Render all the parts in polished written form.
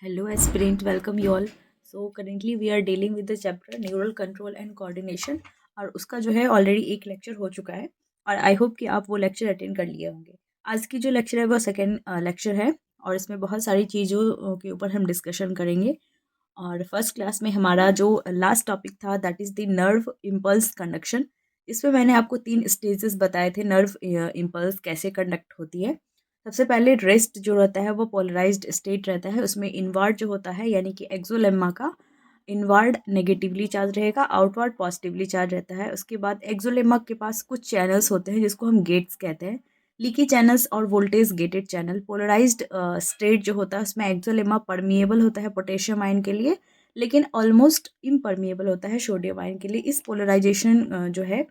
Hello, aspirant. Welcome you all. So currently we are dealing with the chapter neural control and coordination और उसका जो है already एक lecture हो चुका है और आई होप कि आप वो लेक्चर अटेंड कर लिए होंगे। आज की जो लेक्चर है वो सेकेंड लेक्चर है और इसमें बहुत सारी चीज़ों के ऊपर हम डिस्कशन करेंगे। और फर्स्ट क्लास में हमारा जो लास्ट टॉपिक था that is the nerve impulse conduction. इसमें मैंने आपको 3 स्टेजेस बताए थे नर्व इम्पल्स कैसे कंडक्ट होती है। सबसे पहले रेस्ट जो रहता है वो पोलराइज्ड स्टेट रहता है, उसमें इनवर्ड जो होता है यानी कि एक्सोलेम्मा का इनवर्ड नेगेटिवली चार्ज रहेगा, आउटवर्ड पॉजिटिवली चार्ज रहता है। उसके बाद एक्सोलेम्मा के पास कुछ चैनल्स होते हैं जिसको हम गेट्स कहते हैं, लीकी चैनल्स और voltage gated channel. Polarised state जो होता है उसमें एक्सोलेम्मा परमिएबल होता है पोटेशियम आयन के लिए, लेकिन ऑलमोस्ट इम्परमिएबल होता है सोडियम आयन के लिए। इस पोलराइजेशन जो है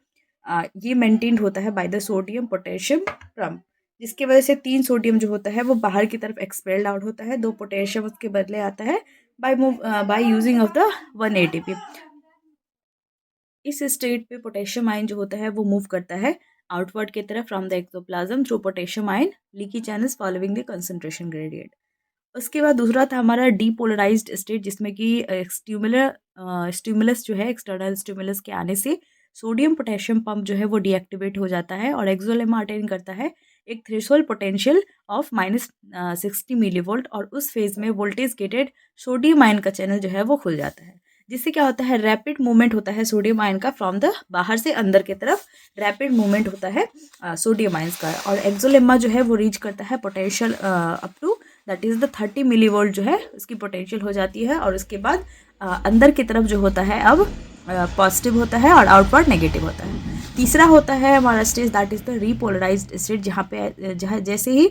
ये मेंटेन्ड होता है by the sodium potassium prompt, जिसकी वजह से 3 सोडियम जो होता है वो बाहर की तरफ एक्सपेल्ड आउट होता है, 2 पोटेशियम उसके बदले आता है by using of the 1 ATP. इस स्टेट पे पोटेशियम आयन जो होता है वो मूव करता है आउटवर्ड की तरफ from the ectoplasm through potassium ion leaky channels following the concentration gradient. उसके बाद दूसरा था हमारा डीपोलराइज्ड स्टेट, जिसमें कि स्टिमुलस जो है एक्सटर्नल स्टिमुलस के आने से सोडियम पोटेशियम पंप जो है वो डीएक्टिवेट हो जाता है और एक्सोलेमा अटेन करता है एक थ्रेशोल्ड पोटेंशियल ऑफ -60 मिलीवोल्ट और उस फेज में वोल्टेज गेटेड सोडियम आयन का चैनल जो है वो खुल जाता है, जिससे क्या होता है रैपिड मूवमेंट होता है सोडियम आयन का फ्रॉम द बाहर से अंदर की तरफ, रैपिड मूवमेंट होता है सोडियम आयंस का। और एक्सोलेमा जो है वो रीच करता है potential up to that is the 30 millivolt जो है उसकी पोटेंशियल हो जाती है और उसके बाद अंदर की तरफ जो होता है अब पॉजिटिव होता है और आउटवर्ड नेगेटिव होता है। तीसरा होता है हमारा stage that is the repolarized state, जहाँ जैसे ही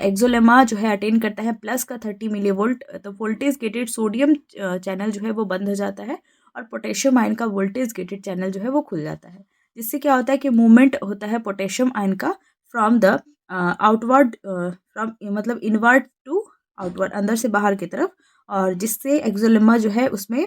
एक्सोलेमा जो है अटेन करता है प्लस का 30 मिलीवोल्ट, तो वोल्टेज गेटेड सोडियम चैनल जो है वो बंद हो जाता है और पोटेशियम आयन का वोल्टेज गेटेड चैनल जो है वो खुल जाता है, जिससे क्या होता है कि मूवमेंट होता है पोटेशियम आयन का फ्रॉम द आउटवर्ड फ्रॉम मतलब इनवर्ड टू आउटवर्ड, अंदर से बाहर की तरफ, और जिससे एक्सोलेमा जो है उसमें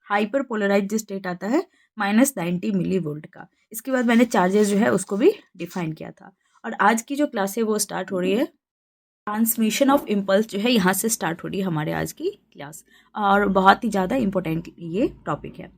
हाइपर पोलराइज्ड स्टेट आता है -90 मिलीवोल्ट का। इसके बाद मैंने चार्जेस जो है उसको भी डिफाइन किया था और आज की जो क्लास है वो स्टार्ट हो रही है। ट्रांसमिशन ऑफ इम्पल्स जो है यहाँ से स्टार्ट हो रही है हमारे आज की क्लास और बहुत ही ज़्यादा इम्पोर्टेंट ये टॉपिक है।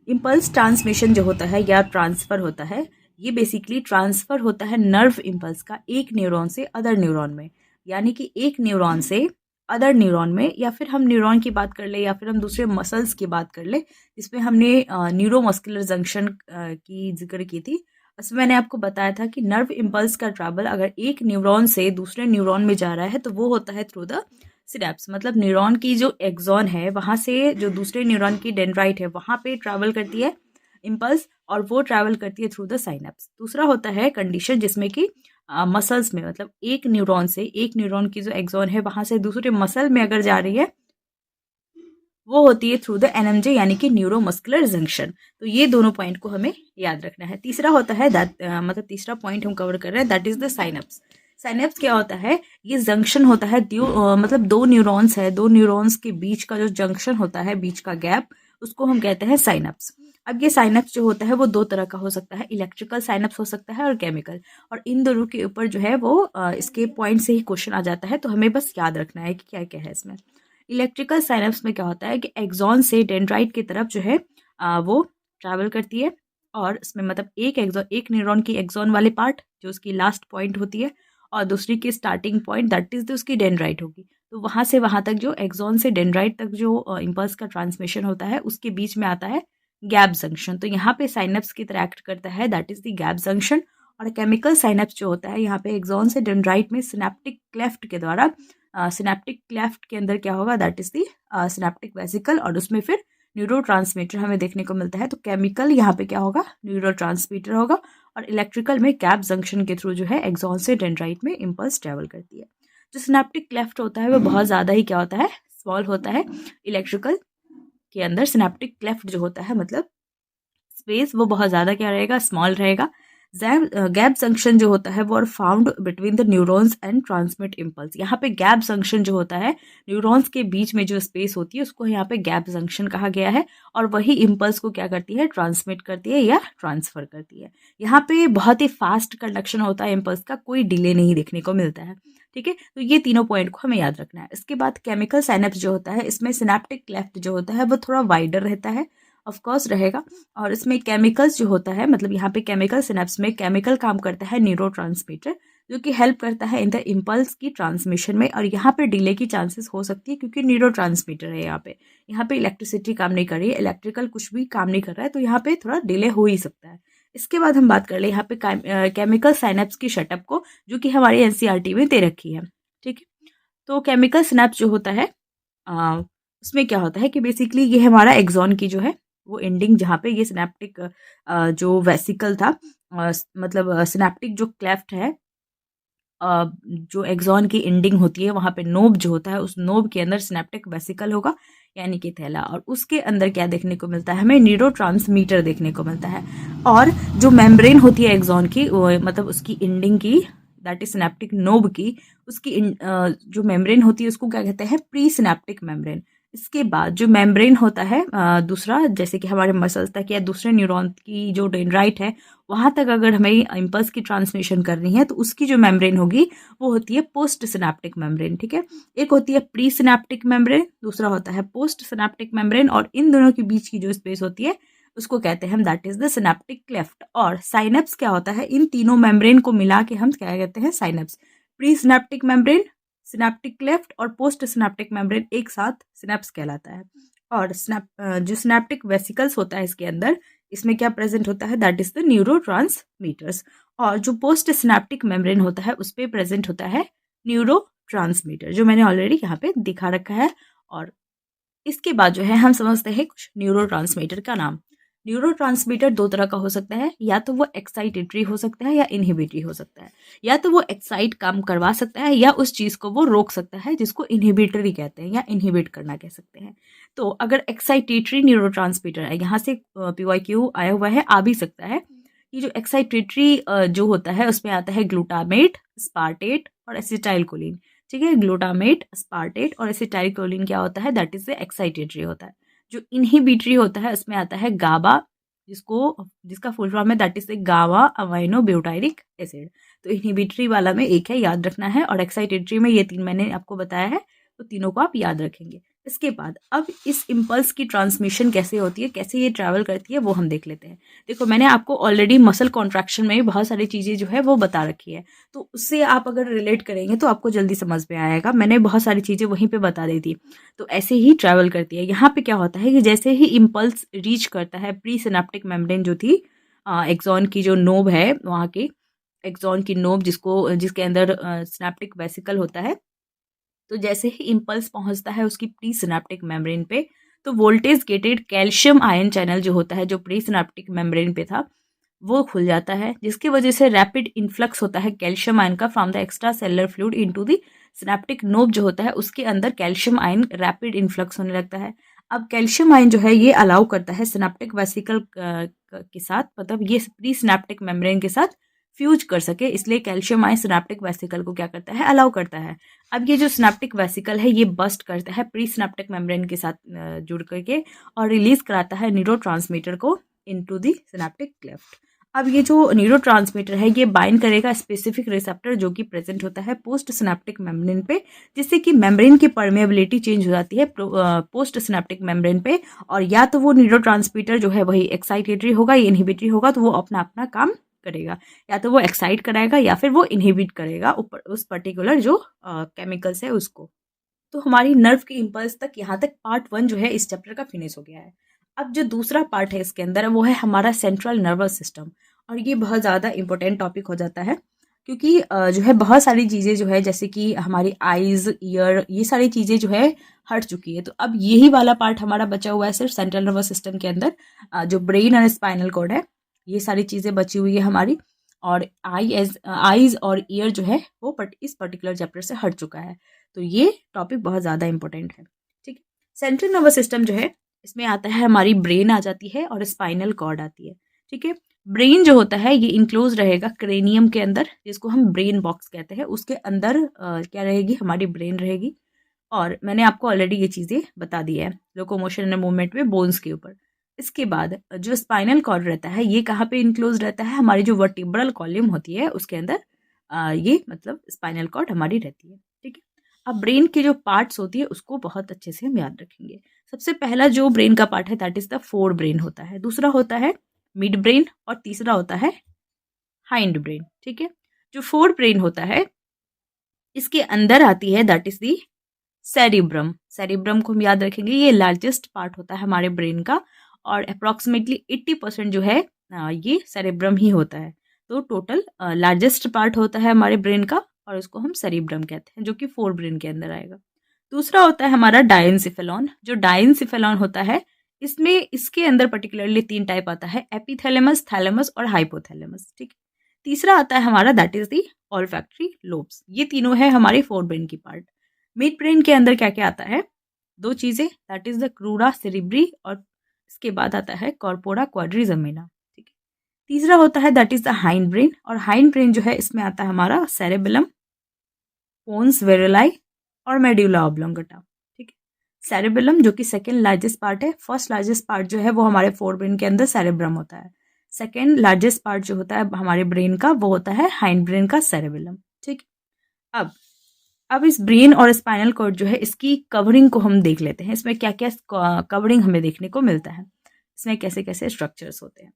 इम्पल्स ट्रांसमिशन जो होता है या ट्रांसफ़र होता है, ये बेसिकली ट्रांसफ़र होता है नर्व इम्पल्स का एक न्यूरॉन से अदर न्यूरॉन में, यानी कि एक न्यूरॉन से अदर न्यूरॉन में, या फिर हम न्यूरॉन की बात कर ले या फिर हम दूसरे मसल्स की बात कर ले, जिसमें हमने न्यूरोमस्कुलर जंक्शन की जिक्र की थी। उसमें मैंने आपको बताया था कि नर्व इम्पल्स का ट्रैवल अगर एक न्यूरॉन से दूसरे न्यूरॉन में जा रहा है तो वो होता है थ्रू द सिनेप्स, मतलब न्यूरॉन की जो एक्सॉन है वहाँ से जो दूसरे न्यूरॉन की डेंड्राइट है वहाँ पे ट्रैवल करती है इम्पल्स और वो ट्रैवल करती है थ्रू द साइनेप्स। दूसरा होता है कंडीशन जिसमें कि मसल्स में, मतलब एक न्यूरॉन से, एक न्यूरॉन की जो एक्सॉन है वहाँ से दूसरे मसल में अगर जा रही है वो होती है थ्रू द एनएमजे यानी कि न्यूरोमस्कुलर जंक्शन। तो ये दोनों पॉइंट को हमें याद रखना है। तीसरा होता है मतलब तीसरा पॉइंट हम कवर कर रहे हैं that is the synapse. Synapse क्या होता है? ये जंक्शन होता है मतलब दो न्यूरॉन्स है, दो न्यूरॉन्स के बीच का जो जंक्शन होता है, बीच का गैप, उसको हम कहते हैं साइनेप्स। अब ये साइनेप्स जो होता है वो दो तरह का हो सकता है, इलेक्ट्रिकल साइनेप्स हो सकता है और केमिकल, और इन दोनों के ऊपर जो है वो इसके पॉइंट से ही क्वेश्चन आ जाता है, तो हमें बस याद रखना है कि क्या क्या है इसमें। इलेक्ट्रिकल साइनेप्स में क्या होता है कि एक्सॉन से डेंड्राइट की तरफ जो है वो ट्रैवल करती है और इसमें मतलब एक न्यूरॉन की एक्सॉन वाले पार्ट जो उसकी लास्ट पॉइंट होती है और दूसरी की स्टार्टिंग पॉइंट दैट इज उसकी डेंड्राइट होगी। तो वहाँ से वहाँ तक जो एक्सॉन से डेंड्राइट तक जो इम्पल्स का ट्रांसमिशन होता है उसके बीच में आता है गैप जंक्शन। तो यहाँ पे साइनेप्स की तरह एक्ट करता है that is the gap junction. और केमिकल साइनेप्स जो होता है यहाँ पे एक्सॉन से डेंड्राइट में सिनेप्टिक क्लेफ्ट के द्वारा, सिनेप्टिक क्लेफ्ट के अंदर क्या होगा that is the synaptic vesicle और उसमें फिर न्यूरोट्रांसमीटर हमें देखने को मिलता है। तो केमिकल यहाँ पे क्या होगा, न्यूरोट्रांसमीटर होगा, और इलेक्ट्रिकल में गैप जंक्शन के थ्रू जो है एक्सॉन से डेंड्राइट में इम्पल्स ट्रेवल करती है। जो सिनेप्टिक क्लेफ्ट होता है वो बहुत ज़्यादा ही क्या होता है, स्मॉल होता है। इलेक्ट्रिकल के अंदर सिनेप्टिक क्लेफ्ट जो होता है मतलब स्पेस वो बहुत ज़्यादा क्या रहेगा, स्मॉल रहेगा। गैप जंक्शन जो होता है वो are found between the neurons and transmit impulse. यहाँ पे गैप जंक्शन जो होता है, न्यूरॉन्स के बीच में जो स्पेस होती है उसको यहाँ पे गैप जंक्शन कहा गया है, और वही इम्पल्स को क्या करती है, ट्रांसमिट करती है या ट्रांसफर करती है। यहाँ पे बहुत ही फास्ट कंडक्शन होता है इम्पल्स का, कोई डिले नहीं देखने को मिलता है। ठीक है, तो ये तीनों पॉइंट को हमें याद रखना है। इसके बाद केमिकल साइनेप्स जो होता है, इसमें सिनेप्टिक क्लेफ्ट जो होता है वो थोड़ा वाइडर रहता है, ऑफ कोर्स रहेगा। और इसमें केमिकल्स जो होता है, मतलब यहाँ पे केमिकल सिनेप्स में केमिकल काम करता है न्यूरोट्रांसमीटर, जो कि हेल्प करता है इन द इम्पल्स की ट्रांसमिशन में। और यहाँ पे डिले की चांसेस हो सकती है क्योंकि न्यूरोट्रांसमीटर है यहाँ पे इलेक्ट्रिसिटी काम नहीं कर रही है, इलेक्ट्रिकल कुछ भी काम नहीं कर रहा है, तो यहाँ पे थोड़ा डिले हो ही सकता है। इसके बाद हम बात कर ले यहाँ पे केमिकल साइनेप्स की शटअप को, जो कि हमारी एनसीईआरटी में दे रखी है। ठीक है, तो केमिकल सिनेप्स जो होता है उसमें क्या होता है कि बेसिकली ये हमारा एक्सॉन की जो है वो एंडिंग, जहाँ पे ये सिनेप्टिक जो वेसिकल था, मतलब सिनेप्टिक जो क्लेफ्ट है, जो एक्सॉन की एंडिंग होती है वहाँ पे नोब जो होता है, उस नोब के अंदर सिनेप्टिक वेसिकल होगा यानी कि थैला, और उसके अंदर क्या देखने को मिलता है, हमें न्यूरोट्रांसमीटर देखने को मिलता है। और जो मेम्ब्रेन होती है एक्सॉन की, मतलब उसकी एंडिंग की, दैट इज सिनेप्टिक नोब की, उसकी जो मेम्ब्रेन होती है उसको क्या कहते हैं, प्री सिनेप्टिक मेम्ब्रेन। इसके बाद जो मेम्ब्रेन होता है दूसरा, जैसे कि हमारे मसल्स तक या दूसरे न्यूरॉन की जो डेंड्राइट है वहाँ तक अगर हमें इम्पल्स की ट्रांसमिशन करनी है तो उसकी जो मेम्ब्रेन होगी वो होती है पोस्ट सिनेप्टिक मेम्ब्रेन। ठीक है, एक होती है प्री सिनेप्टिक मेम्ब्रेन, दूसरा होता है पोस्ट सिनेप्टिक मेम्ब्रेन, और इन दोनों के बीच की जो स्पेस होती है उसको कहते हैं हम that is the synaptic cleft. और साइनेप्स क्या होता है, इन तीनों मेम्ब्रेन को मिला के हम क्या कहते हैं, synapse. Pre synaptic membrane, synaptic cleft और पोस्ट सिनेप्टिक मेम्ब्रेन एक साथ सिनेप्स कहलाता है। और जो सिनेप्टिक वेसिकल्स होता है इसके अंदर, इसमें क्या प्रेजेंट होता है, दैट इज द न्यूरोट्रांसमीटर्स। और जो पोस्ट सिनेप्टिक मेम्ब्रेन होता है उस पर प्रेजेंट होता है न्यूरोट्रांसमीटर, जो मैंने ऑलरेडी यहाँ पे दिखा रखा है। और इसके बाद जो है हम समझते हैं कुछ न्यूरोट्रांसमीटर का नाम। न्यूरोट्रांसमीटर दो तरह का हो सकता है, या तो वो एक्साइटेटरी हो सकता है या इनहिबिटरी हो सकता है। या तो वो एक्साइट काम करवा सकता है या उस चीज़ को वो रोक सकता है, जिसको इनहिबिटरी कहते हैं या इनहिबिट करना कह सकते हैं। तो अगर एक्साइटेटरी न्यूरोट्रांसमीटर है, यहाँ से PYQ आया हुआ है, आ भी सकता है। ये जो एक्साइटेटरी जो होता है उसमें आता है ग्लूटामेट, स्पार्टेट और एसिटाइलकोलिन। ठीक है, ग्लूटामेट, स्पार्टेट और एसिटाइलकोलिन क्या होता है, दैट इज द एक्साइटेटरी होता है। जो इनहिबिटरी होता है उसमें आता है गाबा, जिसका फुल फॉर्म है that is the gamma amino butyric acid. तो इनहिबिटरी वाला में एक है, याद रखना है, और एक्साइटेटरी में ये तीन मैंने आपको बताया है, तो तीनों को आप याद रखेंगे। इसके बाद अब इस इम्पल्स की ट्रांसमिशन कैसे होती है, कैसे ये ट्रैवल करती है, वो हम देख लेते हैं। देखो, मैंने आपको ऑलरेडी मसल कॉन्ट्रैक्शन में बहुत सारी चीज़ें जो है वो बता रखी है, तो उससे आप अगर रिलेट करेंगे तो आपको जल्दी समझ में आएगा। मैंने बहुत सारी चीज़ें वहीं पे बता दी थी, तो ऐसे ही ट्रैवल करती है। यहाँ पे क्या होता है कि जैसे ही इम्पल्स रीच करता है प्री सिनेप्टिक मेम्ब्रेन जो थी, एक्सॉन की जो नोब है वहाँ की, एक्सॉन की नोब जिसके अंदर सिनेप्टिक वेसिकल होता है, तो जैसे ही इम्पल्स पहुंचता है उसकी प्री सिनेप्टिक मेम्ब्रेन पे, तो voltage gated calcium ion channel जो होता है, जो प्री सिनेप्टिक मेम्ब्रेन पे था, वो खुल जाता है, जिसकी वजह से रैपिड इन्फ्लक्स होता है कैल्शियम आयन का from the extracellular fluid into the synaptic knob जो होता है उसके अंदर कैल्शियम आयन रैपिड इन्फ्लक्स होने लगता है। अब कैल्शियम आयन जो है ये अलाउ करता है सिनेप्टिक वेसिकल के साथ, मतलब ये प्री सिनेप्टिक मेम्ब्रेन के साथ फ्यूज कर सके, इसलिए कैल्शियम आयन सिनेप्टिक वेसिकल को क्या करता है, अलाउ करता है। अब ये जो सिनेप्टिक वेसिकल है ये बस्ट करता है प्री सिनेप्टिक मेम्ब्रेन के साथ जुड़ करके, और रिलीज कराता है न्यूरोट्रांसमीटर को इनटू द सिनेप्टिक क्लेफ्ट। अब ये जो न्यूरोट्रांसमीटर है ये बाइंड करेगा स्पेसिफिक रिसेप्टर जो कि प्रेजेंट होता है पोस्ट सिनेप्टिक मेम्ब्रेन पे, जिससे कि मेम्ब्रेन की परमेबिलिटी चेंज हो जाती है पोस्ट सिनेप्टिक मेम्ब्रेन पे। और या तो वो न्यूरोट्रांसमीटर जो है वही एक्साइटेटरी होगा या इनहिबिटरी होगा, तो वो अपना अपना काम करेगा, या तो वो एक्साइट कराएगा या फिर वो इनहिबिट करेगा उस पर्टिकुलर जो केमिकल्स है उसको। तो हमारी नर्व की इम्पल्स तक, यहाँ तक पार्ट 1 जो है इस चैप्टर का फिनिश हो गया है। अब जो दूसरा पार्ट है इसके अंदर वो है हमारा सेंट्रल नर्वस सिस्टम, और ये बहुत ज़्यादा इंपॉर्टेंट टॉपिक हो जाता है, क्योंकि जो है बहुत सारी चीज़ें जो है जैसे कि हमारी आइज़, ईयर, ये सारी चीज़ें जो है हट चुकी है। तो अब यही वाला पार्ट हमारा बचा हुआ है सिर्फ सेंट्रल नर्वस सिस्टम के अंदर, जो ब्रेन और स्पाइनल कॉर्ड है, ये सारी चीज़ें बची हुई है हमारी। और आइज़ और ईयर जो है वो इस पर्टिकुलर चैप्टर से हट चुका है, तो ये टॉपिक बहुत ज़्यादा इंपॉर्टेंट है। ठीक है, सेंट्रल नर्वस सिस्टम जो है इसमें आता है हमारी ब्रेन आ जाती है और स्पाइनल कॉर्ड आती है। ठीक है, ब्रेन जो होता है ये इंक्लोज रहेगा क्रेनियम के अंदर, जिसको हम ब्रेन बॉक्स कहते हैं। उसके अंदर क्या रहेगी, हमारी ब्रेन रहेगी। और मैंने आपको ऑलरेडी ये चीज़ें बता दी है लोकोमोशन एंड मूवमेंट में बोन्स के ऊपर। इसके बाद जो स्पाइनल कॉर्ड रहता है ये कहाँ पे इंक्लोज रहता है, हमारी जो वर्टिब्रल कॉलम होती है उसके अंदर ये मतलब स्पाइनल कॉर्ड हमारी रहती है। ठीक है, अब ब्रेन के जो पार्ट्स होती है उसको बहुत अच्छे से हम याद रखेंगे। सबसे पहला जो ब्रेन का पार्ट है that is the fore brain होता है, दूसरा होता है मिड ब्रेन और तीसरा होता है हाइंड ब्रेन। ठीक है, जो फोर ब्रेन होता है इसके अंदर आती है that is the cerebrum. Cerebrum को हम याद रखेंगे, ये लार्जेस्ट पार्ट होता है हमारे ब्रेन का और अप्रॉक्सीमेटली 80% जो है ये सेरिब्रम ही होता है। तो टोटल लार्जेस्ट पार्ट होता है हमारे ब्रेन का और उसको हम सेरिब्रम कहते हैं, जो कि फोर ब्रेन के अंदर आएगा। दूसरा होता है हमारा डायनसिफेलॉन। जो डायनसिफेलॉन होता है इसमें इसके अंदर पर्टिकुलरली 3 टाइप आता है, एपिथैलेमस, थैलेमस और हाइपोथैलेमस। ठीक है, तीसरा आता है हमारा that is the olfactory lobes. ये तीनों है हमारे फोर ब्रेन की पार्ट। मिड ब्रेन के अंदर क्या क्या आता है, 2 चीजें, दैट इज द क्रूरा सेरिब्री और इसके बाद आता है कॉर्पोरा क्वाड्रिजेमिना। ठीक है, तीसरा होता है that is the hind brain और हाइंड ब्रेन जो है इसमें आता है हमारा सेरेबेलम, पोन्स वेरेलाई और मेड्यूला ऑब्लोंगेटा। ठीक है, सेरेबेलम जो कि सेकेंड लार्जेस्ट पार्ट है, फर्स्ट लार्जेस्ट पार्ट जो है वो हमारे फोर ब्रेन के अंदर सेरेब्रम होता है, सेकेंड लार्जेस्ट पार्ट जो होता है हमारे ब्रेन का वो होता है हाइंड ब्रेन का सेरेबेलम। ठीक, अब इस ब्रेन और स्पाइनल कॉर्ड जो है इसकी कवरिंग को हम देख लेते हैं, इसमें क्या क्या कवरिंग हमें देखने को मिलता है, इसमें कैसे कैसे स्ट्रक्चर्स होते हैं।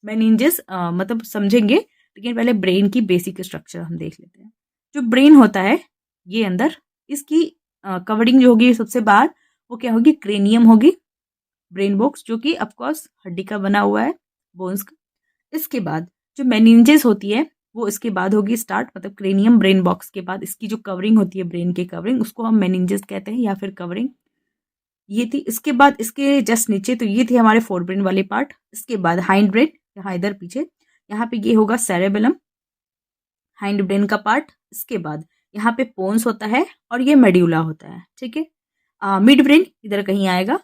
मेनिंजेस मतलब समझेंगे, लेकिन पहले ब्रेन की बेसिक स्ट्रक्चर हम देख लेते हैं। जो ब्रेन होता है ये अंदर इसकी कवरिंग जो होगी सबसे बाहर वो क्या होगी, क्रेनियम होगी, ब्रेन बॉक्स जो कि ऑफकोर्स हड्डी का बना हुआ है, बोन्स का। इसके बाद जो मेनिंजेस होती है वो इसके बाद होगी स्टार्ट, मतलब क्रेनियम ब्रेन बॉक्स के बाद इसकी जो कवरिंग होती है ब्रेन की कवरिंग उसको हम मेनिंजेस कहते हैं या फिर कवरिंग। ये थी, इसके बाद इसके जस्ट नीचे तो ये थी हमारे फोर ब्रेन वाली पार्ट। इसके बाद हाइंड ब्रेन यहाँ इधर पीछे, यहाँ पे ये होगा सेरेबेलम, हाइंड ब्रेन का पार्ट। इसके बाद यहाँ पे पोन्स होता है और ये मेड्यूला होता है। ठीक है, मिड ब्रेन इधर कहीं आएगा।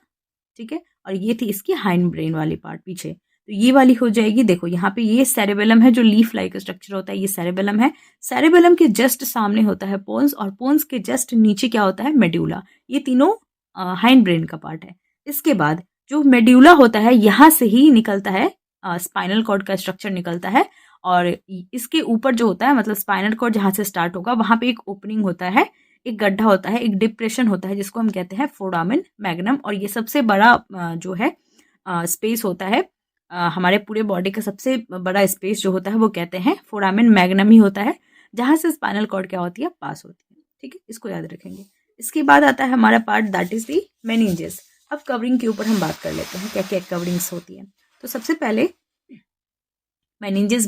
ठीक है, और ये थी इसकी हाइंड ब्रेन वाली पार्ट पीछे, तो ये वाली हो जाएगी। देखो यहाँ पे ये सेरेबेलम है, जो लीफ लाइक स्ट्रक्चर होता है ये सेरेबेलम है। सेरेबेलम के जस्ट सामने होता है पोन्स और पोन्स के जस्ट नीचे क्या होता है, मेड्यूला। ये तीनों हाइंड ब्रेन का पार्ट है। इसके बाद जो मेड्यूला होता है यहाँ से ही निकलता है स्पाइनल कॉर्ड का स्ट्रक्चर निकलता है और इसके ऊपर जो होता है मतलब स्पाइनल कॉर्ड जहाँ से स्टार्ट होगा वहां पे एक ओपनिंग होता है, एक गड्ढा होता है, एक डिप्रेशन होता है जिसको हम कहते हैं फोरामेन मैग्नम। और ये सबसे बड़ा जो है स्पेस होता है हमारे पूरे बॉडी का सबसे बड़ा स्पेस जो होता है वो कहते हैं फोरामेन मैग्नम ही होता है, जहां से स्पाइनल कॉर्ड क्या होती है, पास होती है। ठीक है, इसको याद रखेंगे। इसके बाद आता है हमारा part that is the meninges. अब कवरिंग के ऊपर हम बात कर लेते हैं क्या क्या कवरिंग्स होती है। तो सबसे पहले मेनिंजेस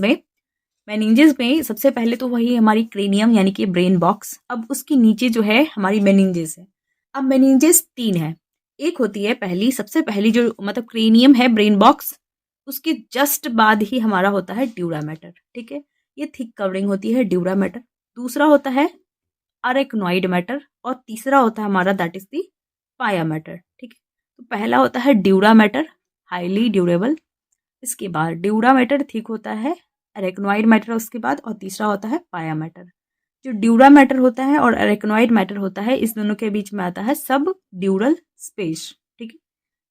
में सबसे पहले तो वही हमारी क्रेनियम यानी कि ब्रेन बॉक्स। अब उसके नीचे जो है हमारी मेनिंजेस है। अब मेनिंजेस 3 है, एक होती है पहली, सबसे पहली जो मतलब क्रेनियम है ब्रेन बॉक्स, उसके जस्ट बाद ही हमारा होता है ड्यूरा मैटर। ठीक है, ये थिक कवरिंग होती है ड्यूरा मैटर। दूसरा होता है अरेक्नोइड मैटर और तीसरा होता है हमारा दैट इज दी पाया मैटर। ठीक है, तो पहला होता है ड्यूरा मैटर, हाईली ड्यूरेबल। इसके बाद ड्यूरा मैटर थिक होता है, अरेक्नोइड मैटर उसके बाद, और तीसरा होता है पाया मैटर। जो ड्यूरा मैटर होता है और अरेक्नोइड मैटर होता है इस दोनों के बीच में आता है सब ड्यूरल स्पेस। ठीक है,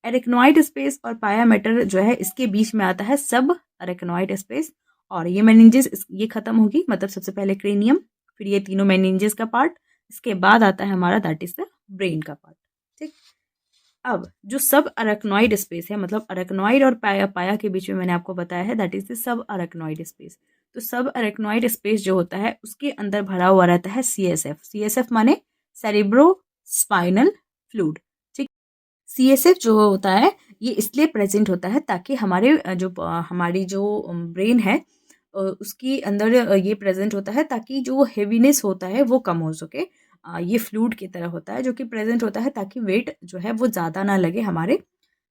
अरेक्नोइड स्पेस और पाया मैटर जो है इसके बीच में आता है सब अरेक्नोइड स्पेस। और ये मेनिंजेस ये खत्म होगी, मतलब सबसे पहले क्रेनियम, फिर ये तीनों मेनिंजेस का पार्ट, इसके बाद आता है हमारा दैट इज द ब्रेन का पार्ट। ठीक, अब जो सब अरेक्नोइड स्पेस है, मतलब अरेक्नोइड और पाया के बीच में मैंने आपको बताया है that is the subarachnoid space. तो सब अरेक्नोइड स्पेस जो होता है उसके अंदर भरा हुआ रहता है सीएसएफ। सीएसएफ माने सेरिब्रो स्पाइनल फ्लूइड। ठीक, सीएसएफ जो होता है ये इसलिए प्रेजेंट होता है ताकि हमारी जो ब्रेन है उसके अंदर ये प्रेजेंट होता है ताकि जो हेवीनेस होता है वो कम हो सके। ये फ्लूइड की तरह होता है जो कि प्रेजेंट होता है ताकि वेट जो है वो ज़्यादा ना लगे हमारे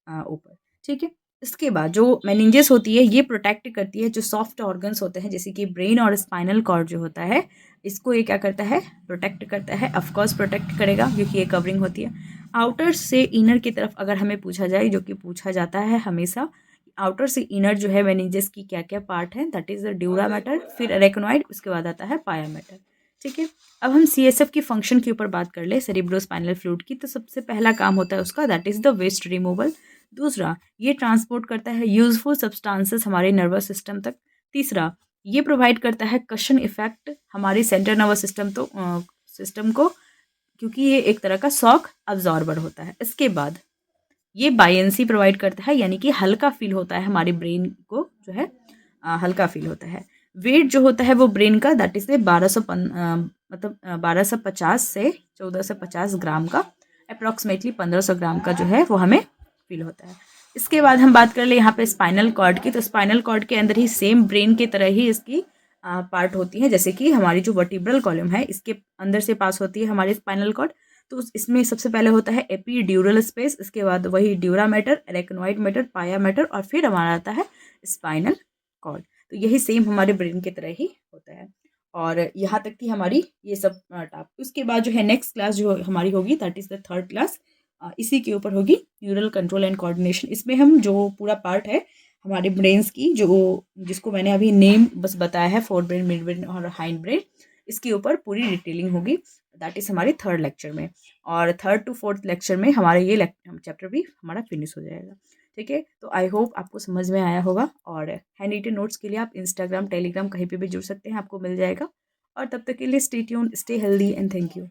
ऊपर। ठीक है, इसके बाद जो मेनिंजेस होती है ये प्रोटेक्ट करती है जो सॉफ्ट ऑर्गन्स होते हैं जैसे कि ब्रेन और स्पाइनल कॉर्ड जो होता है, इसको ये क्या करता है, प्रोटेक्ट करता है। ऑफकोर्स प्रोटेक्ट करेगा क्योंकि ये कवरिंग होती है। आउटर से इनर की तरफ अगर हमें पूछा जाए, जो कि पूछा जाता है हमेशा, आउटर से इनर जो है मेनिंजेस की क्या क्या पार्ट है, that is the dura mater, फिर अरेक्नोइड, उसके बाद आता है पाया मैटर। ठीक है, अब हम CSF की फंक्शन के ऊपर बात कर ले, सेरिब्रोस्पाइनल फ्लूइड की। तो सबसे पहला काम होता है उसका, that is the waste removal. दूसरा, ये ट्रांसपोर्ट करता है यूजफुल सब्सटेंसेस हमारे नर्वस सिस्टम तक। तीसरा, ये प्रोवाइड करता है कशन इफेक्ट हमारे सेंट्रल नर्वस सिस्टम को, क्योंकि ये एक तरह का शॉक अब्जॉर्बर होता है। इसके बाद ये बायंसी प्रोवाइड करता है, यानी कि हल्का फील होता है हमारे ब्रेन को, जो है हल्का फील होता है। वेट जो होता है वो ब्रेन का, दैट इज 1250 से 1450 ग्राम का, अप्रॉक्सीमेटली 1500 ग्राम का जो है वो हमें फील होता है। इसके बाद हम बात कर ले यहाँ पे स्पाइनल कॉर्ड की। तो स्पाइनल कॉर्ड के अंदर ही सेम ब्रेन की तरह ही इसकी पार्ट होती है, जैसे कि हमारी जो वर्टिब्रल कॉलम है इसके अंदर से पास होती है हमारी स्पाइनल कॉर्ड। तो इसमें सबसे पहले होता है एपीड्यूरल स्पेस, इसके बाद वही ड्यूरा मैटर, अरेक्नोइड मैटर, पाया मैटर, और फिर हमारा आता है स्पाइनल कॉर्ड। तो यही सेम हमारे ब्रेन की तरह ही होता है। और यहाँ तक थी हमारी ये सब टाप। उसके बाद जो है नेक्स्ट क्लास जो हमारी होगी, that is the third class, इसी के ऊपर होगी न्यूरल कंट्रोल एंड कोऑर्डिनेशन। इसमें हम जो पूरा पार्ट है हमारे ब्रेन्स की, जो जिसको मैंने अभी नेम बस बताया है, फोर ब्रेन, मिड ब्रेन और हाइंड ब्रेन, इसके ऊपर पूरी डिटेलिंग होगी, दैट इज़ हमारे थर्ड लेक्चर में। और थर्ड टू फोर्थ लेक्चर में हमारे ये चैप्टर भी हमारा फिनिश हो जाएगा। ठीक है, तो आई होप आपको समझ में आया होगा। और हैंड रिटन नोट्स के लिए आप इंस्टाग्राम, टेलीग्राम कहीं पे भी जुड़ सकते हैं, आपको मिल जाएगा। और तब तक के लिए stay tuned, stay healthy and thank you.